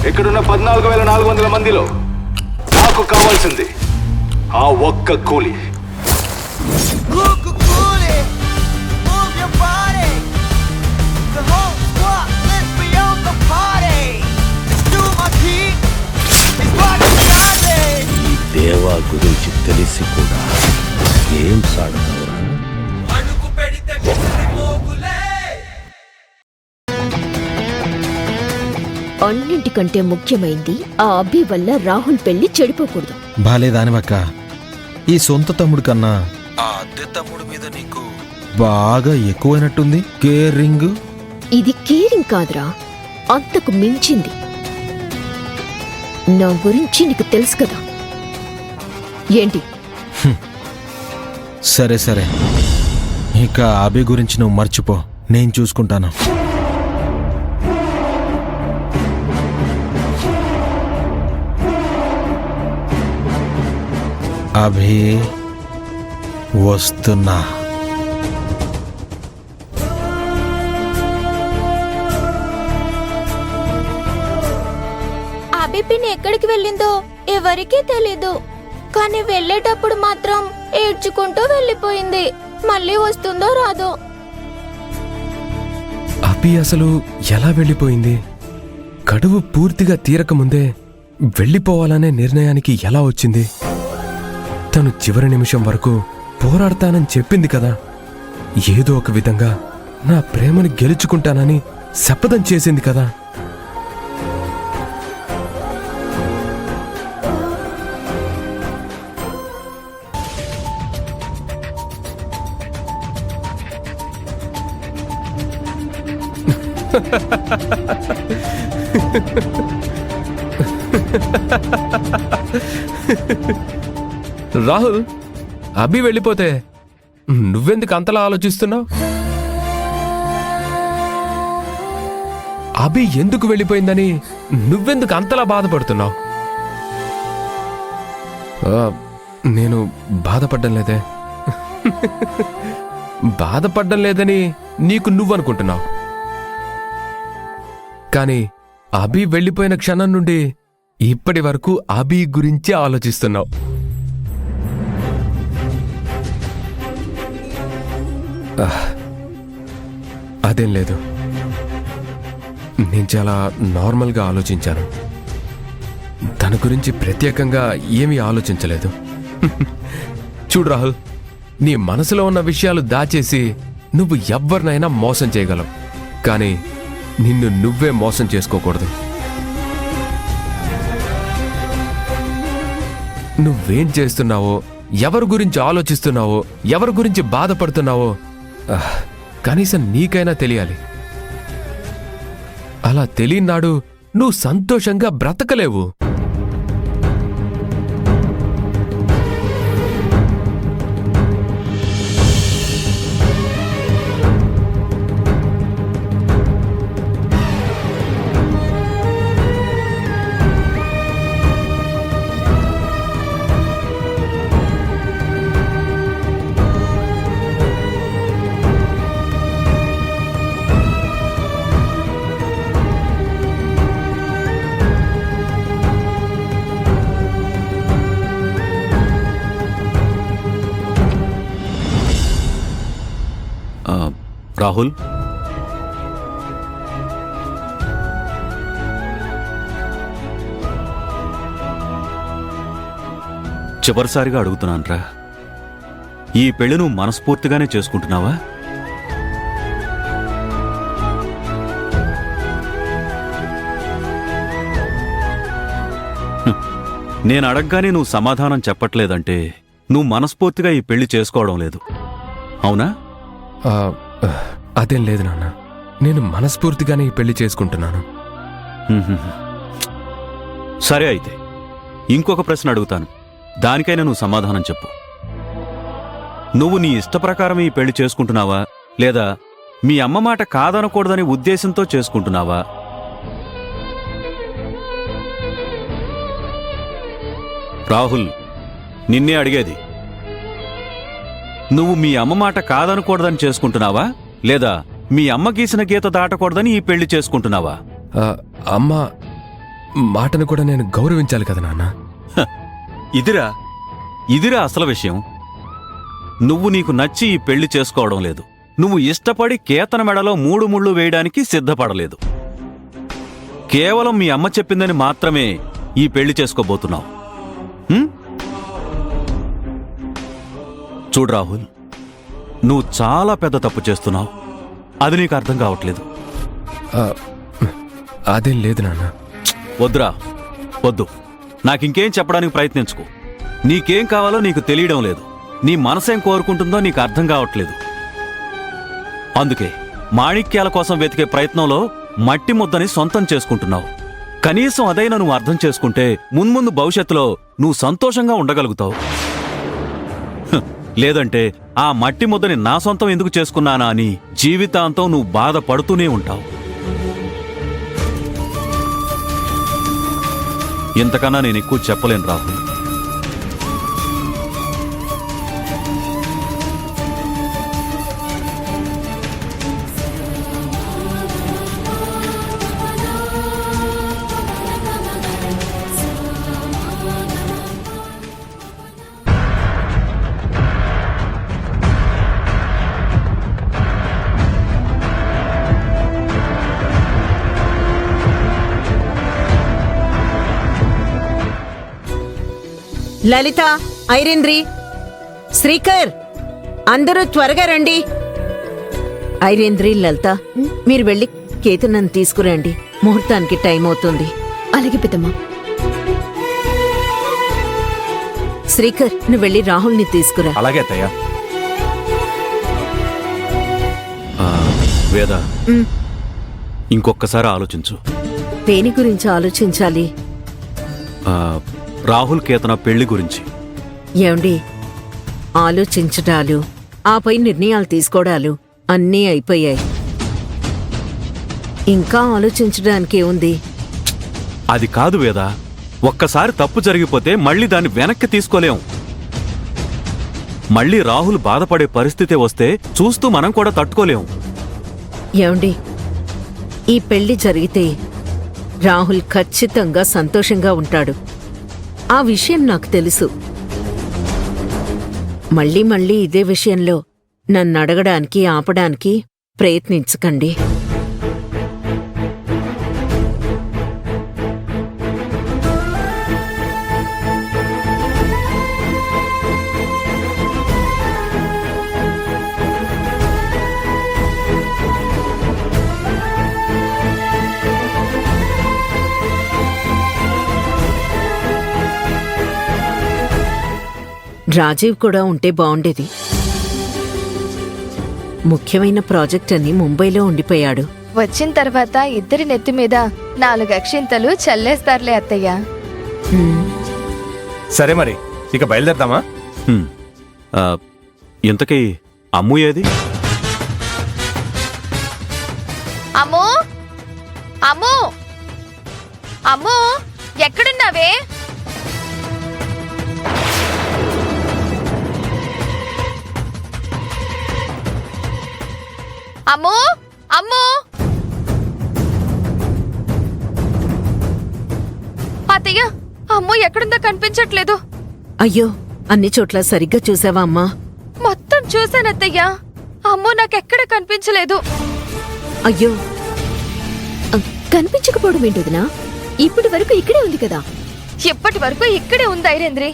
ఇక్కడున్న 14,400 మందిలో నాకు కావాల్సింది ఆ ఒక్క కూలి. ఈ దేవా గురించి తెలిసి కూడా ఏం సాడతావురా? అన్నింటికంటే ముఖ్యమైంది ఆ అభి వల్ల రాహుల్ పెళ్లి చెడిపోకూడదు. బాలేదానివక్క, ఈ సొంత తమ్ముడు కన్నా ఆ అద్దె తమ్ముడు మీద నీకు బాగా ఎక్కువైనట్టుంది కేరింగ్. ఇది కేరింగ్ కాదురా, అంతకు మించింది. నా గురించి నీకు తెలుసు కదా. ఏంటి? సరే సరే, ఇక అభి గురించి నువ్వు మర్చిపో, నేను చూసుకుంటాను. అభి వస్తున్నా. అభి పిన్ని ఎక్కడికి వెళ్ళిందో ఎవరికీ తెలీదు. కానీ వెళ్ళేటప్పుడు మాత్రం ఏడ్చుకుంటూ వెళ్ళిపోయింది. మళ్ళీ వస్తుందో రాదో. అభి అసలు ఎలా వెళ్ళిపోయింది? గడువు పూర్తిగా తీరకముందే వెళ్ళిపోవాలనే నిర్ణయానికి ఎలా వచ్చింది? తను చివరి నిమిషం వరకు పోరాడతానని చెప్పింది కదా. ఏదో ఒక విధంగా నా ప్రేమని గెలుచుకుంటానని శపథం చేసింది కదా. రాహుల్, అభి వెళ్ళిపోతే నువ్వెందుకు అంతలా ఆలోచిస్తున్నావు? అభి ఎందుకు వెళ్ళిపోయిందని నువ్వెందుకు అంతలా బాధపడుతున్నావు? నేను బాధపడ్డం లేదే. బాధపడ్డం లేదని నీకు నువ్వనుకుంటున్నావు. కానీ అభి వెళ్ళిపోయిన క్షణం నుండి ఇప్పటి వరకు అభి గురించే ఆలోచిస్తున్నావు. అదేం లేదు, నేను చాలా నార్మల్గా ఆలోచించాను. తన గురించి ప్రత్యేకంగా ఏమీ ఆలోచించలేదు. చూడు రాహుల్, నీ మనసులో ఉన్న విషయాలు దాచేసి నువ్వు ఎవరినైనా మోసం చేయగలవు, కానీ నిన్ను నువ్వే మోసం చేసుకోకూడదు. నువ్వేం చేస్తున్నావో, ఎవరి గురించి ఆలోచిస్తున్నావో, ఎవరి గురించి బాధపడుతున్నావో కనీసం నీకైనా తెలియాలి. అలా తెలియనాడు నువ్వు సంతోషంగా బ్రతకలేవు. రాహుల్, చివరిసారిగా అడుగుతున్నానురా, ఈ పెళ్లి నువ్వు మనస్ఫూర్తిగానే చేసుకుంటున్నావా? నేను అడగగానే నువ్వు సమాధానం చెప్పట్లేదంటే నువ్వు మనస్ఫూర్తిగా ఈ పెళ్లి చేసుకోవడం లేదు, అవునా? అదేం లేదు నాన్న, నేను మనస్ఫూర్తిగానే ఈ పెళ్లి చేసుకుంటున్నాను. సరే, అయితే ఇంకొక ప్రశ్న అడుగుతాను, దానికైనా నువ్వు సమాధానం చెప్పు. నువ్వు నీ ఇష్టప్రకారం ఈ పెళ్లి చేసుకుంటున్నావా, లేదా మీ అమ్మ మాట కాదనకూడదనే ఉద్దేశంతో చేసుకుంటున్నావా? రాహుల్, నిన్నే అడిగేది. నువ్వు మీ అమ్మ మాట కాదనకూడదని చేసుకుంటున్నావా, లేదా మీ అమ్మ గీసిన గీత దాటకూడదని ఈ పెళ్లి చేసుకుంటున్నావా? మాటను కూడా నేను గౌరవించాలి కదా నాన్న. ఇదిరా అసలు విషయం. నువ్వు నీకు నచ్చి ఈ పెళ్లి చేసుకోవడం లేదు. నువ్వు ఇష్టపడి కేతన మెడలో 3 ముళ్ళు వేయడానికి సిద్ధపడలేదు. కేవలం మీ అమ్మ చెప్పిందని మాత్రమే ఈ పెళ్లి చేసుకోబోతున్నావు. చూడు రాహుల్, నువ్వు చాలా పెద్ద తప్పు చేస్తున్నావు. అది నీకు అర్థం కావట్లేదు. అదేం లేదు నాన్న. వద్దురా, వద్దు. నాకింకేం చెప్పడానికి ప్రయత్నించుకో. నీకేం కావాలో నీకు తెలియడం లేదు. నీ మనసేం కోరుకుంటుందో నీకు అర్థం కావట్లేదు. అందుకే మాణిక్యాల కోసం వెతికే ప్రయత్నంలో మట్టి ముద్దని సొంతం చేసుకుంటున్నావు. కనీసం అదైనా నువ్వు అర్థం చేసుకుంటే మున్ముందు భవిష్యత్తులో నువ్వు సంతోషంగా ఉండగలుగుతావు. లేదంటే ఆ మట్టి ముద్దని నా సొంతం ఎందుకు చేసుకున్నానా అని జీవితాంతం నువ్వు బాధపడుతూనే ఉంటావు. ఇంతకన్నా నేను ఎక్కువ చెప్పలేను రాహుల్. లలిత, ఐరేంద్రి, శ్రీకర్, అందరూ త్వరగా రండి. ఐరేంద్రి, లలిత, మీరు వెళ్ళి కేతనని తీసుకురండి. ముహూర్తానికి టైం అవుతుంది. అలాగే పెద్దమ్మా. శ్రీకర్, నువ్వు వెళ్ళి రాహుల్ని తీసుకురా. అలాగే అత్తయ్య. వేద, ఇంకొక్కసారి ఆలోచించు. దేని గురించి ఆలోచించాలి? రాహుల్ కేతన పెళ్లి గురించి. ఏమండి, ఆలోచించడాలు, ఆపై నిర్ణయాలు తీసుకోవడాలు అన్నీ అయిపోయాయి. ఇంకా ఆలోచించడానికి ఏముంది? అది కాదు వేద. ఒక్కసారి తప్పు జరిగిపోతే మళ్ళీ దాన్ని వెనక్కి తీసుకోలేం. మళ్ళీ రాహుల్ బాధపడే పరిస్థితి వస్తే చూస్తూ మనం కూడా తట్టుకోలేం. ఏమండి, ఈ పెళ్లి జరిగితే రాహుల్ ఖచ్చితంగా సంతోషంగా ఉంటాడు. ఆ విషయం నాకు తెలుసు. మళ్ళీ మళ్ళీ ఇదే విషయంలో నన్ను అడగడానికి, ఆపడానికి ప్రయత్నించకండి. రాజీవ్ కూడా ఉంటే బావుండేది. ముఖ్యమైన ప్రాజెక్ట్ అని ముంబైలో ఉండిపోయాడు. వచ్చిన తర్వాత ఇద్దరి నెత్తి మీద 4 అక్షింతలు చల్లేస్తారులే అత్తయ్య. సరే మరి ఇక బయలుదేరదామా? ఇంతకీ అమ్ము ఏది? అమ్మో, అమ్మో, అమ్మో, ఎక్కడున్నావే? అమ్మో, అమ్మో, అత్తయ్య, అమ్మో ఎక్కడుందో కనిపించట్లేదు. అయ్యో, అన్ని చోట్ల సరిగ్గా చూసావా అమ్మా? మొత్తం చూశానత్తయ్య. అమ్మో నాకెక్కడ కనిపించలేదు. అయ్యో, కనిపించకపోవడం ఏంటదినా? ఇప్పటి వరకు ఇక్కడే ఉంది కదా. ఇప్పటి వరకు ఇక్కడే ఉంది ఐరేంద్రి.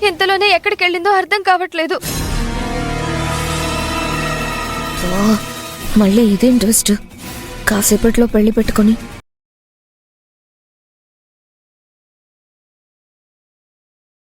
ఇంతలోనే ఎక్కడికెళ్ళిందో అర్థం కావట్లేదు. మళ్ళీ ఇదేం ట్విస్ట్? కాసేపట్లో పెళ్లి పెట్టుకుని